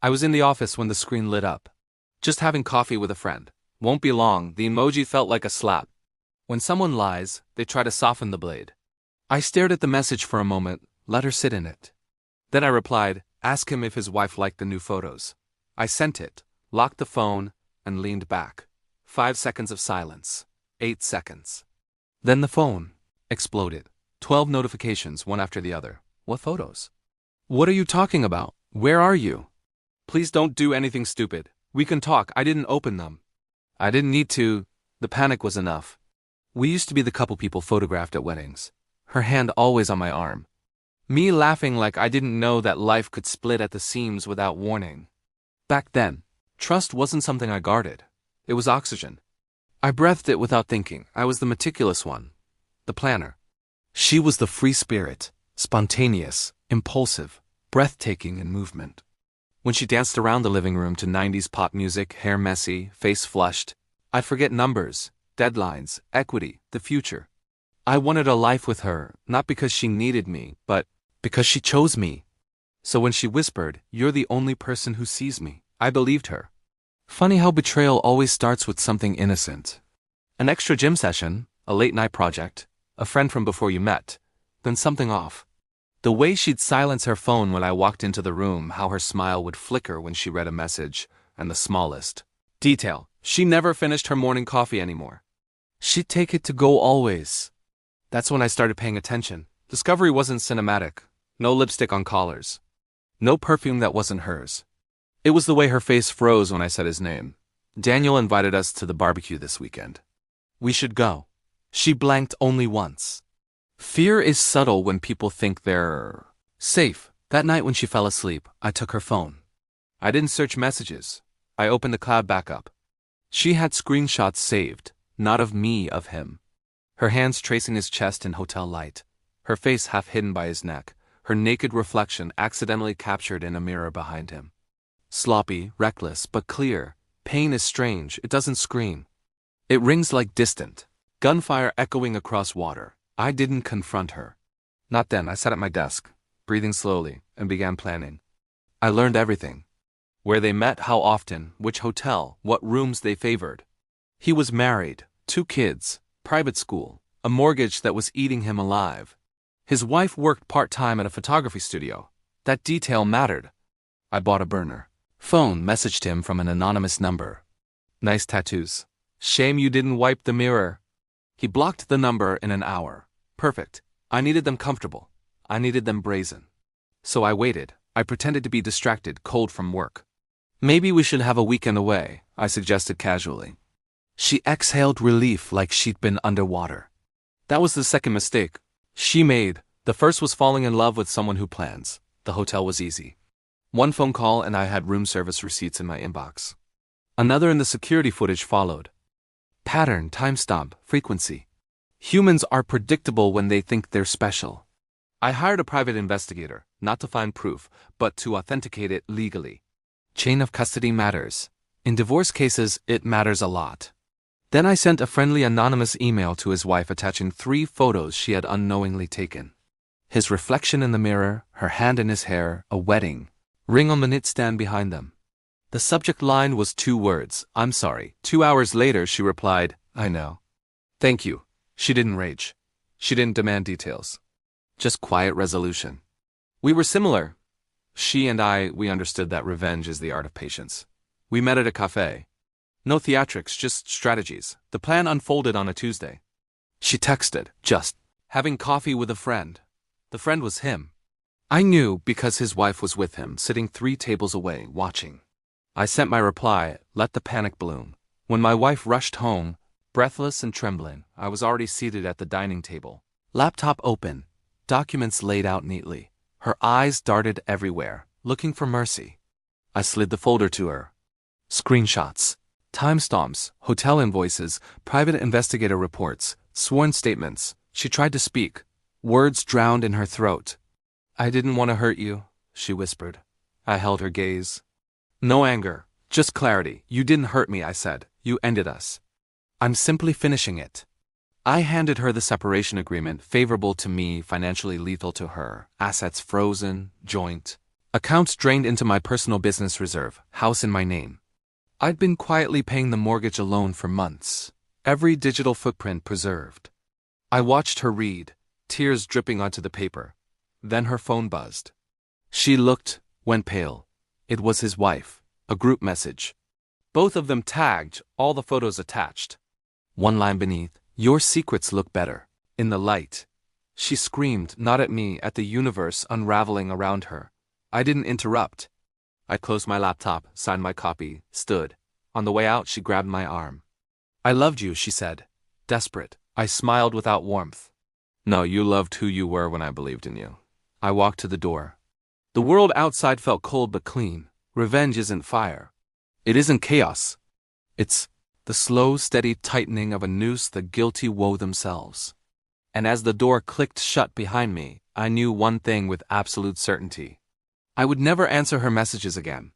I was in the office when the screen lit up. Just having coffee with a friend. Won't be long, the emoji felt like a slap. When someone lies, they try to soften the blade. I stared at the message for a moment, let her sit in it. Then I replied, ask him if his wife liked the new photos. I sent it, locked the phone, and leaned back. 5 seconds of silence. 8 seconds. Then the phone exploded. 12 notifications, one after the other. What photos? What are you talking about? Where are you? Please don't do anything stupid. We can talk. I didn't open them. I didn't need to. The panic was enough. We used to be the couple people photographed at weddings. Her hand always on my arm. Me laughing like I didn't know that life could split at the seams without warning. Back then, trust wasn't something I guarded. It was oxygen. I breathed it without thinking. I was the meticulous one. The planner. She was the free spirit, spontaneous, impulsive, breathtaking in movement. When she danced around the living room to 90s pop music, hair messy, face flushed, I'd forget numbers, deadlines, equity, the future. I wanted a life with her, not because she needed me, but because she chose me. So when she whispered, "You're the only person who sees me," I believed her. Funny how betrayal always starts with something innocent. An extra gym session, a late-night project, a friend from before you met, then something off. The way she'd silence her phone when I walked into the room, how her smile would flicker when she read a message, and the smallest detail, she never finished her morning coffee anymore. She'd take it to go always. That's when I started paying attention. Discovery wasn't cinematic. No lipstick on collars. No perfume that wasn't hers. It was the way her face froze when I said his name. Daniel invited us to the barbecue this weekend. We should go. She blanked only once. Fear is subtle when people think they're safe. That night when she fell asleep, I took her phone. I didn't search messages. I opened the cloud backup. She had screenshots saved, not of me, of him. Her hands tracing his chest in hotel light, her face half hidden by his neck, her naked reflection accidentally captured in a mirror behind him. Sloppy, reckless, but clear. Pain is strange, it doesn't scream. It rings like distant gunfire echoing across water. I didn't confront her. Not then. I sat at my desk, breathing slowly, and began planning. I learned everything. Where they met, how often, which hotel, what rooms they favored. He was married, 2 kids, private school, a mortgage that was eating him alive. His wife worked part-time at a photography studio. That detail mattered. I bought a burner phone, messaged him from an anonymous number. Nice tattoos. Shame you didn't wipe the mirror. He blocked the number in an hour. Perfect. I needed them comfortable. I needed them brazen. So I waited. I pretended to be distracted, cold from work. Maybe we should have a weekend away, I suggested casually. She exhaled relief like she'd been underwater. That was the second mistake she made. The first was falling in love with someone who plans. The hotel was easy. 1 phone call and I had room service receipts in my inbox. Another and the security footage followed. Pattern, timestamp, frequency. Humans are predictable when they think they're special. I hired a private investigator, not to find proof, but to authenticate it legally. Chain of custody matters. In divorce cases, it matters a lot. Then I sent a friendly anonymous email to his wife attaching 3 photos she had unknowingly taken. His reflection in the mirror, her hand in his hair, a wedding ring on the nightstand behind them. The subject line was 2 words, "I'm sorry." 2 hours later she replied, "I know. Thank you." She didn't rage. She didn't demand details. Just quiet resolution. We were similar. She and I, we understood that revenge is the art of patience. We met at a cafe. No theatrics, just strategies. The plan unfolded on a Tuesday. She texted, just having coffee with a friend. The friend was him. I knew because his wife was with him, sitting 3 tables away, watching. I sent my reply, let the panic bloom. When my wife rushed home, breathless and trembling, I was already seated at the dining table. Laptop open, documents laid out neatly. Her eyes darted everywhere, looking for mercy. I slid the folder to her. Screenshots, timestamps, hotel invoices, private investigator reports, sworn statements. She tried to speak. Words drowned in her throat. "I didn't want to hurt you," she whispered. I held her gaze. No anger, just clarity. "You didn't hurt me," I said. "You ended us. I'm simply finishing it." I handed her the separation agreement, favorable to me, financially lethal to her, assets frozen, joint. Accounts drained into my personal business reserve, house in my name. I'd been quietly paying the mortgage alone for months, every digital footprint preserved. I watched her read, tears dripping onto the paper. Then her phone buzzed. She looked, went pale. It was his wife, a group message. Both of them tagged, all the photos attached. One line beneath, "Your secrets look better." In the light. She screamed, not at me, at the universe unraveling around her. I didn't interrupt. I closed my laptop, signed my copy, stood. On the way out, she grabbed my arm. "I loved you," she said. Desperate. I smiled without warmth. "No, you loved who you were when I believed in you." I walked to the door. The world outside felt cold but clean. Revenge isn't fire. It isn't chaos. It's the slow, steady tightening of a noose the guilty wove themselves. And as the door clicked shut behind me, I knew one thing with absolute certainty. I would never answer her messages again.